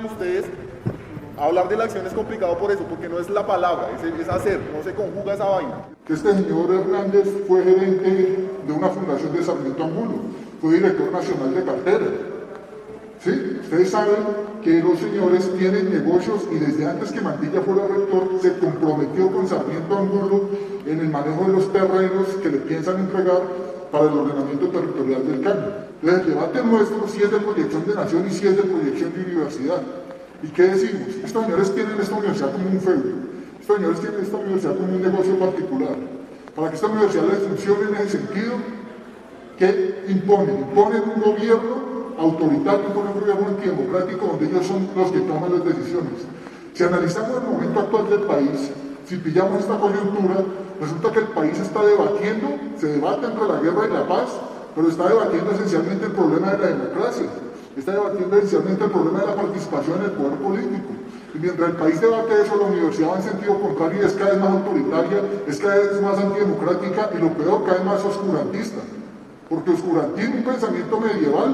saben ustedes, hablar de la acción es complicado por eso, porque no es la palabra, es hacer, no se conjuga esa vaina. Este señor Hernández fue gerente de una fundación de Sarmiento Angulo, fue director nacional de cartera. ¿Sí? Ustedes saben que los señores tienen negocios y desde antes que Mantilla fuera rector se comprometió con Sarmiento Angulo en el manejo de los terrenos que le piensan entregar para el ordenamiento territorial del cambio. Entonces el debate nuestro sí es de proyección de nación y sí es de proyección de universidad. ¿Y qué decimos? Estos señores tienen esta universidad como un feudo, estos señores tienen esta universidad como un negocio particular. Para que esta universidad les funcione en ese sentido, ¿qué imponen? Imponen un gobierno autoritario, imponen un gobierno antidemocrático donde ellos son los que toman las decisiones. Si analizamos el momento actual del país, si pillamos esta coyuntura, resulta que el país está debatiendo, se debate entre la guerra y la paz, pero está debatiendo esencialmente el problema de la democracia. Está debatiendo esencialmente el problema de la participación en el poder político. Y mientras el país debate eso, la universidad va en sentido contrario y es cada vez más autoritaria, es cada vez más antidemocrática y lo peor, cada vez más oscurantista. Porque oscurantismo, un pensamiento medieval,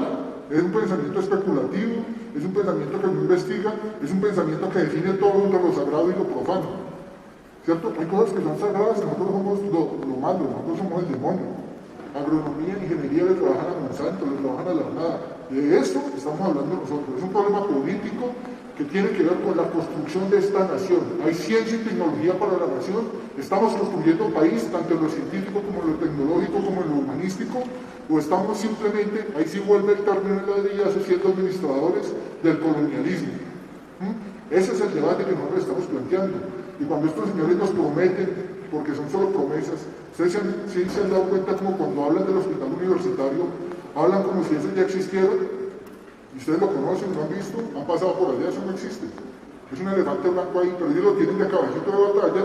es un pensamiento especulativo, es un pensamiento que no investiga, es un pensamiento que define todo entre lo sagrado y lo profano. ¿Cierto? Hay cosas que son sagradas, nosotros somos lo malo, nosotros somos el demonio. Agronomía, ingeniería le trabajan a Monsanto, le trabajan a la nada. De eso estamos hablando nosotros. Es un problema político que tiene que ver con la construcción de esta nación. Hay ciencia y tecnología para la nación. Estamos construyendo un país, tanto en lo científico como en lo tecnológico, como en lo humanístico, o estamos simplemente, ahí sí vuelve el término de ladrillazo, siendo administradores del colonialismo. Ese es el debate que nosotros estamos planteando. Y cuando estos señores nos prometen, porque son solo promesas, ustedes sí se han dado cuenta como cuando hablan del hospital universitario, hablan como si eso ya existiera, y ustedes lo conocen, lo han visto, han pasado por allá, eso no existe. Es un elefante blanco ahí, pero ellos lo tienen de caballito de batalla,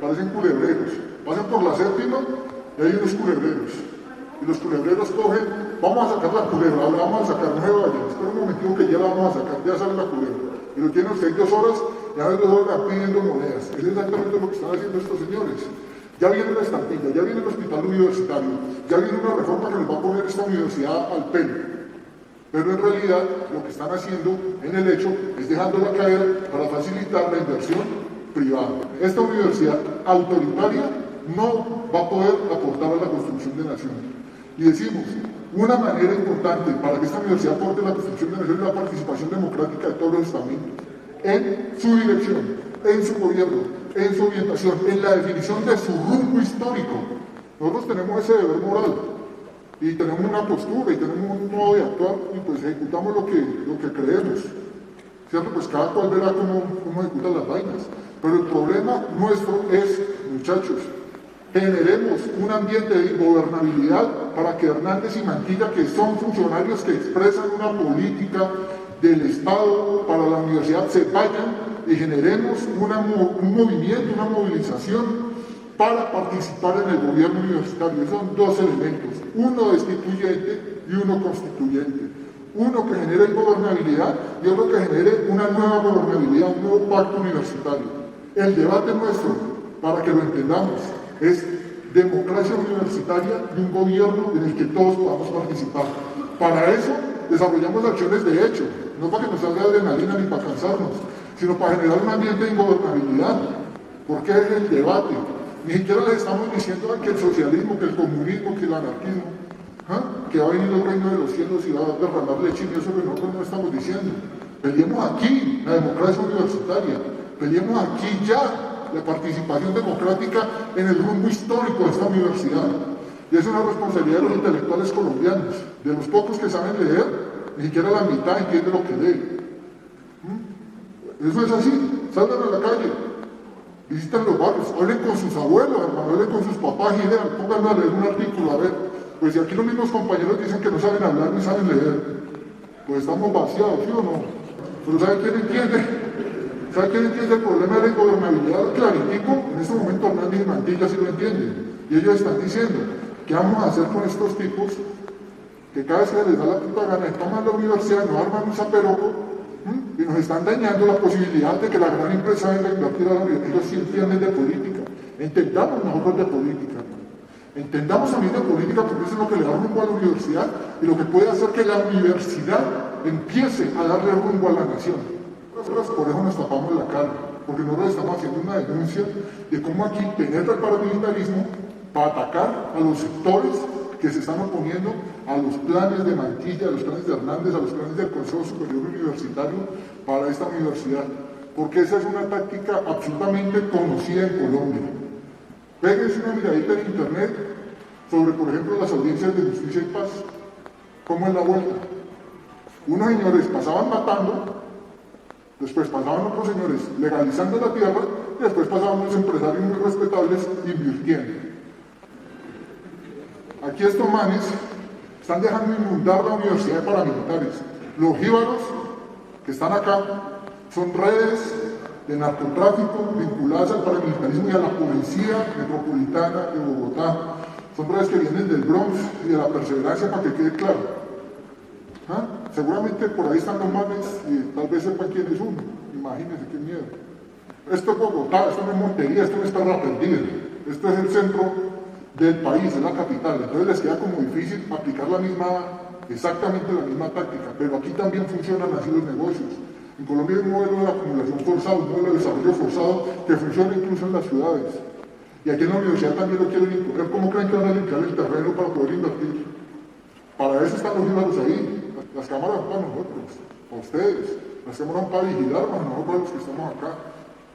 parecen culebreros. Pasan por la séptima y hay unos culebreros. Y los culebreros cogen, vamos a sacar la culebra, ahora vamos a sacar, no se vayan, espera un momentito que ya la vamos a sacar, ya sale la culebra. Y lo tienen ustedes 2 horas, y a 2 horas pidiendo monedas. Es exactamente lo que están haciendo estos señores. Ya viene la estampilla, ya viene el hospital universitario, ya viene una reforma que les va a poner esta universidad al pelo. Pero en realidad lo que están haciendo en el hecho es dejándola caer para facilitar la inversión privada. Esta universidad autoritaria no va a poder aportar a la construcción de nación. Y decimos, una manera importante para que esta universidad aporte a la construcción de nación es la participación democrática de todos los estamentos, en su dirección, en su gobierno, en su orientación, en la definición de su rumbo histórico. Nosotros tenemos ese deber moral y tenemos una postura y tenemos un modo de actuar y pues ejecutamos lo que creemos. ¿Cierto? Pues cada cual verá cómo ejecuta las vainas. Pero el problema nuestro es, muchachos, generemos un ambiente de gobernabilidad para que Hernández y Mantilla, que son funcionarios que expresan una política del Estado para la universidad, se vayan y generemos un movimiento, una movilización para participar en el gobierno universitario. Son 2 elementos, uno destituyente y uno constituyente. Uno que genere gobernabilidad y otro que genere una nueva gobernabilidad, un nuevo pacto universitario. El debate nuestro, para que lo entendamos, es democracia universitaria y un gobierno en el que todos podamos participar. Para eso desarrollamos acciones de hecho, no para que nos salga adrenalina ni para cansarnos, sino para generar un ambiente de ingobernabilidad, porque es el debate. Ni siquiera les estamos diciendo que el socialismo, que el comunismo, que el anarquismo, que va a venir el reino de los cielos y va a derramar leche, y eso que nosotros no estamos diciendo. Peleemos aquí la democracia universitaria, peleemos aquí ya la participación democrática en el rumbo histórico de esta universidad. Y es una responsabilidad de los intelectuales colombianos, de los pocos que saben leer, ni siquiera la mitad entiende lo que lee. Eso es así, salgan a la calle, visiten los barrios, hablen con sus abuelos, hermano, hablen con sus papás y lean, pónganme a leer un artículo, a ver, pues si aquí los mismos compañeros dicen que no saben hablar ni saben leer, pues estamos vaciados, ¿sí o no? Pero ¿sabe quién entiende? ¿Sabe quién entiende el problema de la ingobernabilidad claritico? En este momento Hernández y Mantilla sí lo entienden, y ellos están diciendo, ¿qué vamos a hacer con estos tipos que cada vez que les da la puta gana toman la universidad, nos arman un zaperoco y nos están dañando la posibilidad de que la gran empresa venga a invertir a la universidad? Ellos sí entienden de política, entendamos nosotros de política, entendamos también de política porque eso es lo que le da rumbo a la universidad y lo que puede hacer que la universidad empiece a darle rumbo a la nación. Nosotros por eso nos tapamos la cara, porque nosotros estamos haciendo una denuncia de cómo aquí penetra el paramilitarismo para atacar a los sectores que se están oponiendo a los planes de Mantilla, a los planes de Hernández, a los planes del Consejo Superior Universitario para esta universidad, porque esa es una táctica absolutamente conocida en Colombia. Péguense una miradita en internet sobre, por ejemplo, las audiencias de justicia y paz. ¿Cómo es la vuelta? Unos señores pasaban matando, después pasaban otros señores legalizando la tierra, y después pasaban unos empresarios muy respetables invirtiendo. Aquí estos manes están dejando inundar la universidad de paramilitares. Los jíbaros que están acá son redes de narcotráfico vinculadas al paramilitarismo y a la policía metropolitana de Bogotá. Son redes que vienen del Bronx y de la Perseverancia, para que quede claro. ¿Ah? Seguramente por ahí están los manes y tal vez sepan quién es uno. Imagínense qué miedo. Esto es Bogotá, esto no es Montería, esto no es Terra Perdida. Esto es el centro del país, es la capital. Entonces les queda como difícil aplicar exactamente la misma táctica. Pero aquí también funcionan así los negocios. En Colombia hay un modelo de acumulación forzado, un modelo de desarrollo forzado que funciona incluso en las ciudades. Y aquí en la universidad también lo quieren imponer. ¿Cómo creen que van a limpiar el terreno para poder invertir? Para eso están los jíbaros ahí. Las cámaras para nosotros, para ustedes. Las cámaras para vigilar, para nosotros, para los que estamos acá.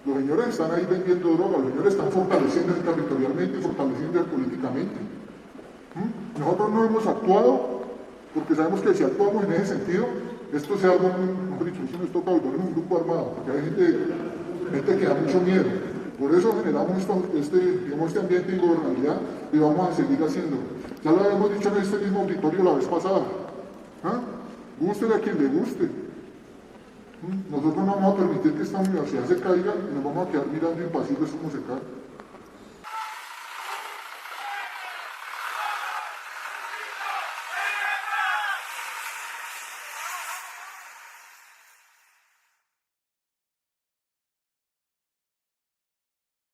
Los señores están ahí vendiendo droga, los señores están fortaleciéndose territorialmente y fortaleciéndose políticamente. Nosotros no hemos actuado porque sabemos que si actuamos en ese sentido, esto se arma, mejor dicho, si nos toca volver un grupo armado, porque hay gente que da mucho miedo. Por eso generamos este ambiente de ingobernabilidad y vamos a seguir haciéndolo. Ya lo habíamos dicho en este mismo auditorio la vez pasada. Gústele a quien le guste. Nosotros no vamos a permitir que esta universidad se caiga y nos vamos a quedar mirando impasibles cómo se cae.